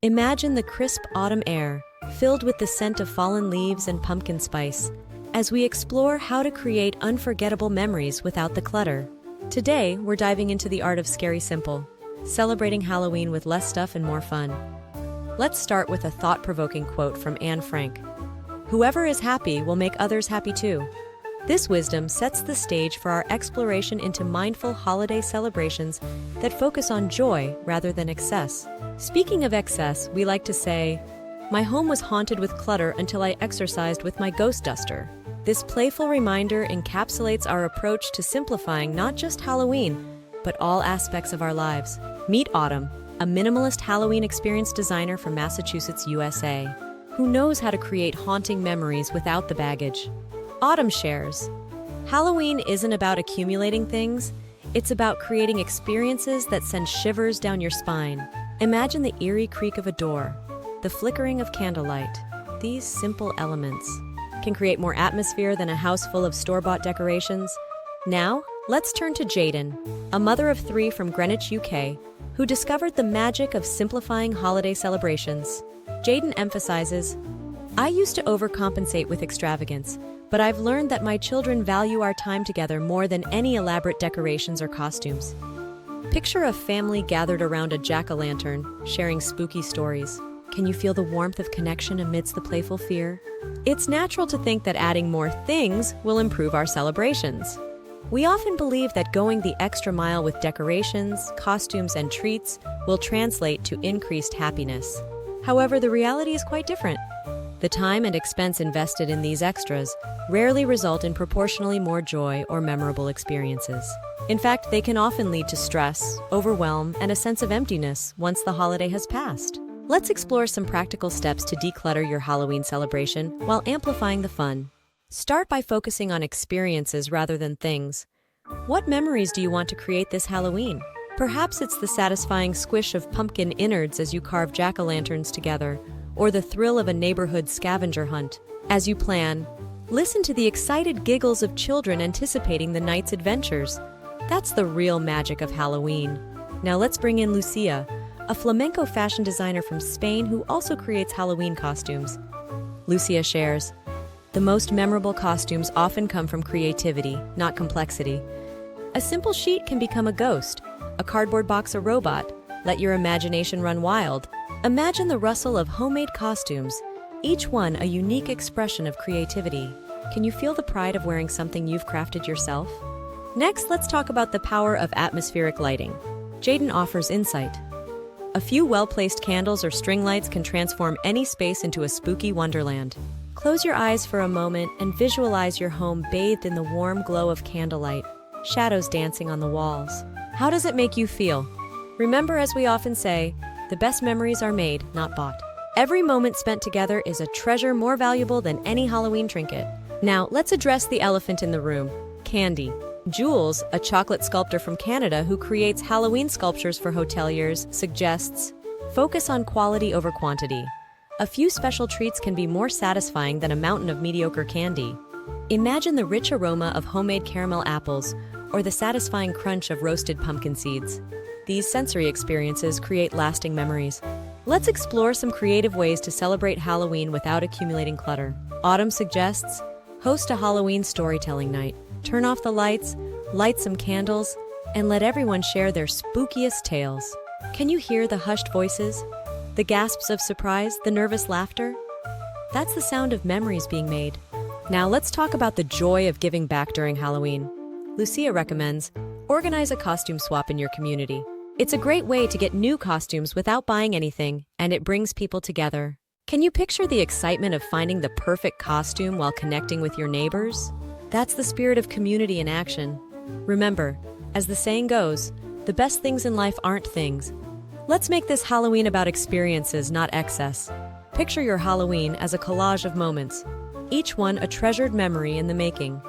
Imagine the crisp autumn air, filled with the scent of fallen leaves and pumpkin spice, as we explore how to create unforgettable memories without the clutter. Today, we're diving into the art of scary simple, celebrating Halloween with less stuff and more fun. Let's start with a thought-provoking quote from Anne Frank. "Whoever is happy will make others happy too." This wisdom sets the stage for our exploration into mindful holiday celebrations that focus on joy rather than excess. Speaking of excess, we like to say, "My home was haunted with clutter until I exercised with my ghost duster." This playful reminder encapsulates our approach to simplifying not just Halloween, but all aspects of our lives. Meet Autumn, a minimalist Halloween experience designer from Massachusetts, USA, who knows how to create haunting memories without the baggage. Autumn shares, "Halloween isn't about accumulating things, it's about creating experiences that send shivers down your spine. Imagine the eerie creak of a door, the flickering of candlelight. These simple elements can create more atmosphere than a house full of store-bought decorations." Now, let's turn to Jaden, a mother of 3 from Greenwich, UK, who discovered the magic of simplifying holiday celebrations. Jaden emphasizes, "I used to overcompensate with extravagance, but I've learned that my children value our time together more than any elaborate decorations or costumes." Picture a family gathered around a jack-o'-lantern, sharing spooky stories. Can you feel the warmth of connection amidst the playful fear? It's natural to think that adding more things will improve our celebrations. We often believe that going the extra mile with decorations, costumes, and treats will translate to increased happiness. However, the reality is quite different. The time and expense invested in these extras rarely result in proportionally more joy or memorable experiences. In fact, they can often lead to stress, overwhelm, and a sense of emptiness once the holiday has passed. Let's explore some practical steps to declutter your Halloween celebration while amplifying the fun. Start by focusing on experiences rather than things. What memories do you want to create this Halloween? Perhaps it's the satisfying squish of pumpkin innards as you carve jack-o'-lanterns together, or the thrill of a neighborhood scavenger hunt. As you plan, listen to the excited giggles of children anticipating the night's adventures. That's the real magic of Halloween. Now let's bring in Lucia, a flamenco fashion designer from Spain who also creates Halloween costumes. Lucia shares, "The most memorable costumes often come from creativity, not complexity. A simple sheet can become a ghost, a cardboard box a robot. Let your imagination run wild. Imagine the rustle of homemade costumes, each one a unique expression of creativity. Can you feel the pride of wearing something you've crafted yourself?" Next, let's talk about the power of atmospheric lighting. Jaden offers insight. "A few well-placed candles or string lights can transform any space into a spooky wonderland." Close your eyes for a moment and visualize your home bathed in the warm glow of candlelight, shadows dancing on the walls. How does it make you feel? Remember, as we often say, the best memories are made, not bought. Every moment spent together is a treasure more valuable than any Halloween trinket. Now, let's address the elephant in the room, candy. Jules, a chocolate sculptor from Canada who creates Halloween sculptures for hoteliers, suggests, "Focus on quality over quantity. A few special treats can be more satisfying than a mountain of mediocre candy." Imagine the rich aroma of homemade caramel apples or the satisfying crunch of roasted pumpkin seeds. These sensory experiences create lasting memories. Let's explore some creative ways to celebrate Halloween without accumulating clutter. Autumn suggests, host a Halloween storytelling night. Turn off the lights, light some candles, and let everyone share their spookiest tales. Can you hear the hushed voices? The gasps of surprise, the nervous laughter? That's the sound of memories being made. Now let's talk about the joy of giving back during Halloween. Lucia recommends, organize a costume swap in your community. It's a great way to get new costumes without buying anything, and it brings people together. Can you picture the excitement of finding the perfect costume while connecting with your neighbors? That's the spirit of community in action. Remember, as the saying goes, the best things in life aren't things. Let's make this Halloween about experiences, not excess. Picture your Halloween as a collage of moments, each one a treasured memory in the making.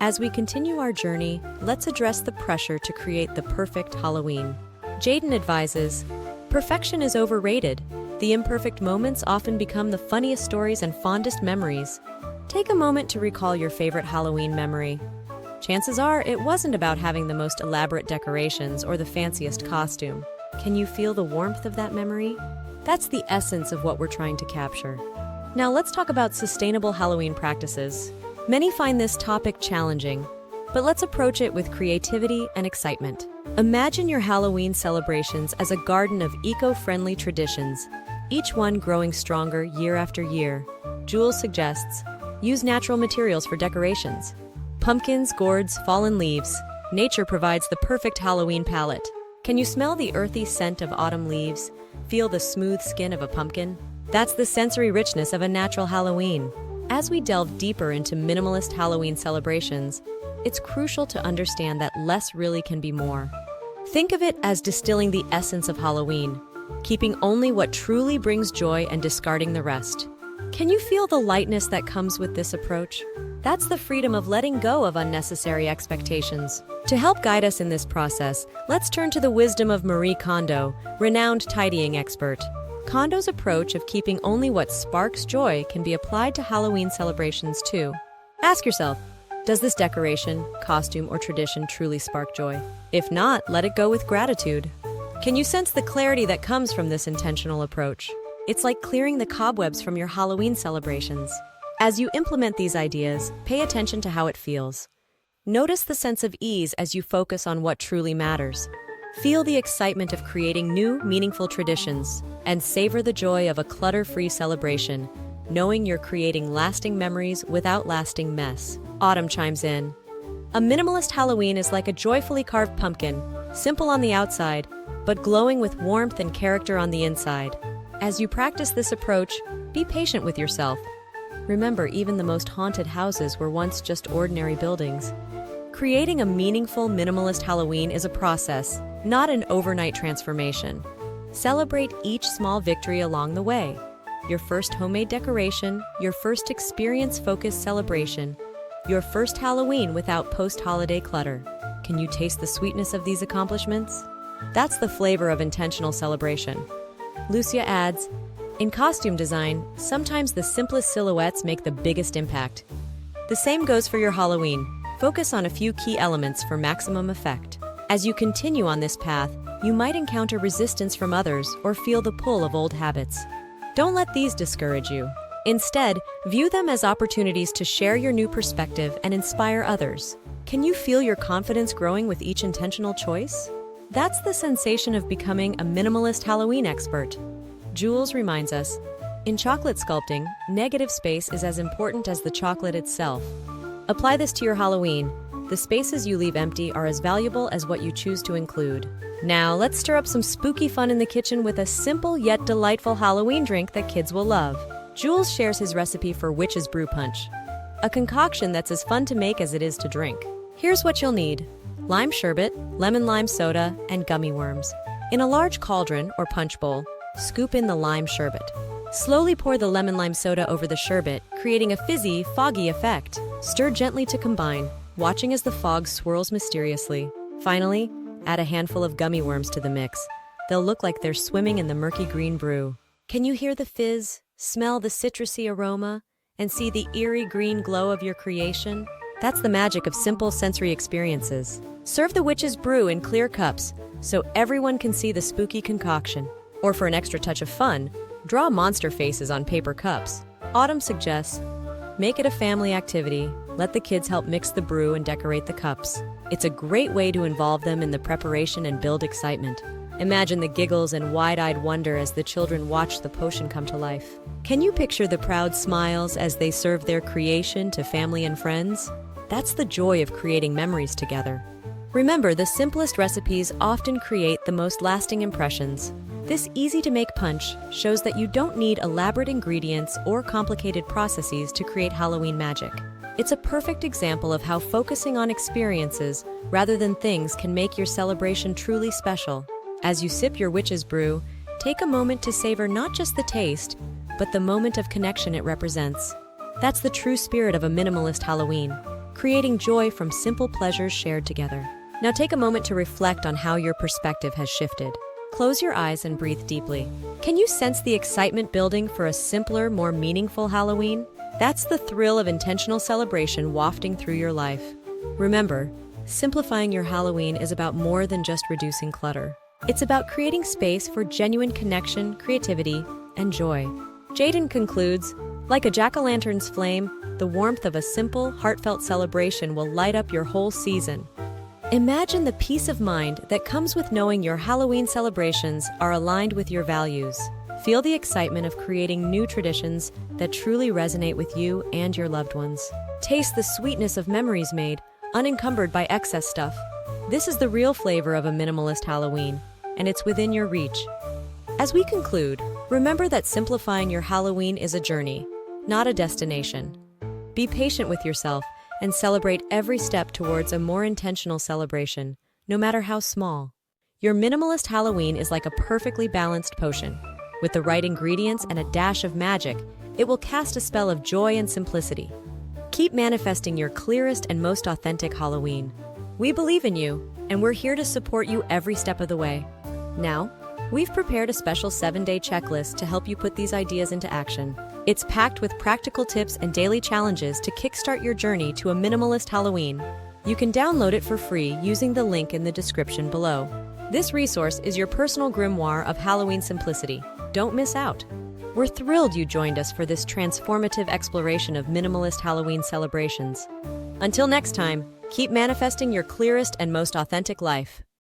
As we continue our journey, let's address the pressure to create the perfect Halloween. Jaden advises, "Perfection is overrated. The imperfect moments often become the funniest stories and fondest memories." Take a moment to recall your favorite Halloween memory. Chances are it wasn't about having the most elaborate decorations or the fanciest costume. Can you feel the warmth of that memory? That's the essence of what we're trying to capture. Now let's talk about sustainable Halloween practices. Many find this topic challenging, but let's approach it with creativity and excitement. Imagine your Halloween celebrations as a garden of eco-friendly traditions, each one growing stronger year after year. Jules suggests, use natural materials for decorations. Pumpkins, gourds, fallen leaves. Nature provides the perfect Halloween palette. Can you smell the earthy scent of autumn leaves? Feel the smooth skin of a pumpkin? That's the sensory richness of a natural Halloween. As we delve deeper into minimalist Halloween celebrations, it's crucial to understand that less really can be more. Think of it as distilling the essence of Halloween, keeping only what truly brings joy and discarding the rest. Can you feel the lightness that comes with this approach? That's the freedom of letting go of unnecessary expectations. To help guide us in this process, let's turn to the wisdom of Marie Kondo, renowned tidying expert. Kondo's approach of keeping only what sparks joy can be applied to Halloween celebrations too. Ask yourself, does this decoration, costume, or tradition truly spark joy? If not, let it go with gratitude. Can you sense the clarity that comes from this intentional approach? It's like clearing the cobwebs from your Halloween celebrations. As you implement these ideas, pay attention to how it feels. Notice the sense of ease as you focus on what truly matters. Feel the excitement of creating new, meaningful traditions, and savor the joy of a clutter-free celebration, knowing you're creating lasting memories without lasting mess. Autumn chimes in. A minimalist Halloween is like a joyfully carved pumpkin, simple on the outside, but glowing with warmth and character on the inside. As you practice this approach, be patient with yourself. Remember, even the most haunted houses were once just ordinary buildings. Creating a meaningful minimalist Halloween is a process, not an overnight transformation. Celebrate each small victory along the way. Your first homemade decoration, your first experience-focused celebration, your first Halloween without post-holiday clutter. Can you taste the sweetness of these accomplishments? That's the flavor of intentional celebration. Lucia adds, in costume design, sometimes the simplest silhouettes make the biggest impact. The same goes for your Halloween. Focus on a few key elements for maximum effect. As you continue on this path, you might encounter resistance from others or feel the pull of old habits. Don't let these discourage you. Instead, view them as opportunities to share your new perspective and inspire others. Can you feel your confidence growing with each intentional choice? That's the sensation of becoming a minimalist Halloween expert. Jules reminds us, in chocolate sculpting, negative space is as important as the chocolate itself. Apply this to your Halloween. The spaces you leave empty are as valuable as what you choose to include. Now, let's stir up some spooky fun in the kitchen with a simple yet delightful Halloween drink that kids will love. Jules shares his recipe for Witch's Brew Punch, a concoction that's as fun to make as it is to drink. Here's what you'll need: lime sherbet, lemon lime soda, and gummy worms. In a large cauldron or punch bowl, scoop in the lime sherbet. Slowly pour the lemon lime soda over the sherbet, creating a fizzy, foggy effect. Stir gently to combine, watching as the fog swirls mysteriously. Finally, add a handful of gummy worms to the mix. They'll look like they're swimming in the murky green brew. Can you hear the fizz, smell the citrusy aroma, and see the eerie green glow of your creation? That's the magic of simple sensory experiences. Serve the Witch's Brew in clear cups so everyone can see the spooky concoction. Or for an extra touch of fun, draw monster faces on paper cups. Autumn suggests, make it a family activity. Let the kids help mix the brew and decorate the cups. It's a great way to involve them in the preparation and build excitement. Imagine the giggles and wide-eyed wonder as the children watch the potion come to life. Can you picture the proud smiles as they serve their creation to family and friends? That's the joy of creating memories together. Remember, the simplest recipes often create the most lasting impressions. This easy-to-make punch shows that you don't need elaborate ingredients or complicated processes to create Halloween magic. It's a perfect example of how focusing on experiences rather than things can make your celebration truly special. As you sip your witch's brew, take a moment to savor not just the taste, but the moment of connection it represents. That's the true spirit of a minimalist Halloween, creating joy from simple pleasures shared together. Now take a moment to reflect on how your perspective has shifted. Close your eyes and breathe deeply. Can you sense the excitement building for a simpler, more meaningful Halloween? That's the thrill of intentional celebration wafting through your life. Remember, simplifying your Halloween is about more than just reducing clutter. It's about creating space for genuine connection, creativity, and joy. Jaden concludes, like a jack-o'-lantern's flame, the warmth of a simple, heartfelt celebration will light up your whole season. Imagine the peace of mind that comes with knowing your Halloween celebrations are aligned with your values. Feel the excitement of creating new traditions that truly resonate with you and your loved ones. Taste the sweetness of memories made, unencumbered by excess stuff. This is the real flavor of a minimalist Halloween, and it's within your reach. As we conclude, remember that simplifying your Halloween is a journey, not a destination. Be patient with yourself and celebrate every step towards a more intentional celebration, no matter how small. Your minimalist Halloween is like a perfectly balanced potion. With the right ingredients and a dash of magic, it will cast a spell of joy and simplicity. Keep manifesting your clearest and most authentic Halloween. We believe in you, and we're here to support you every step of the way. Now, we've prepared a special 7-day checklist to help you put these ideas into action. It's packed with practical tips and daily challenges to kickstart your journey to a minimalist Halloween. You can download it for free using the link in the description below. This resource is your personal grimoire of Halloween simplicity. Don't miss out. We're thrilled you joined us for this transformative exploration of minimalist Halloween celebrations. Until next time, keep manifesting your clearest and most authentic life.